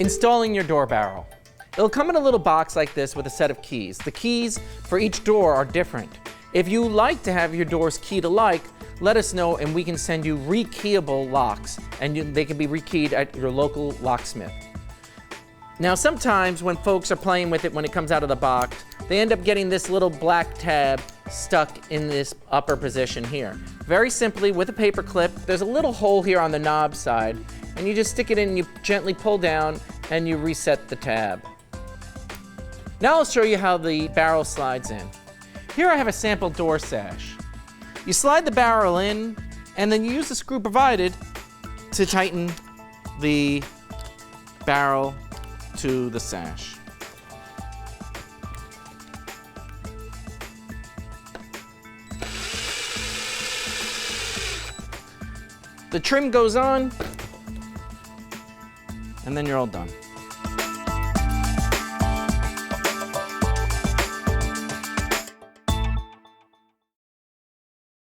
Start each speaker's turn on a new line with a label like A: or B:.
A: Installing your door barrel. It'll come in a little box like this with a set of keys. The keys for each door are different. If you like to have your doors keyed alike, let us know and we can send you rekeyable locks, and they can be rekeyed at your local locksmith. Now sometimes when folks are playing with it when it comes out of the box, they end up getting this little black tab stuck in this upper position here. Very simply, with a paper clip, there's a little hole here on the knob side, and you just stick it in and you gently pull down and you reset the tab. Now I'll show you how the barrel slides in. Here I have a sample door sash. You slide the barrel in, and then you use the screw provided to tighten the barrel to the sash. The trim goes on, and then you're all done.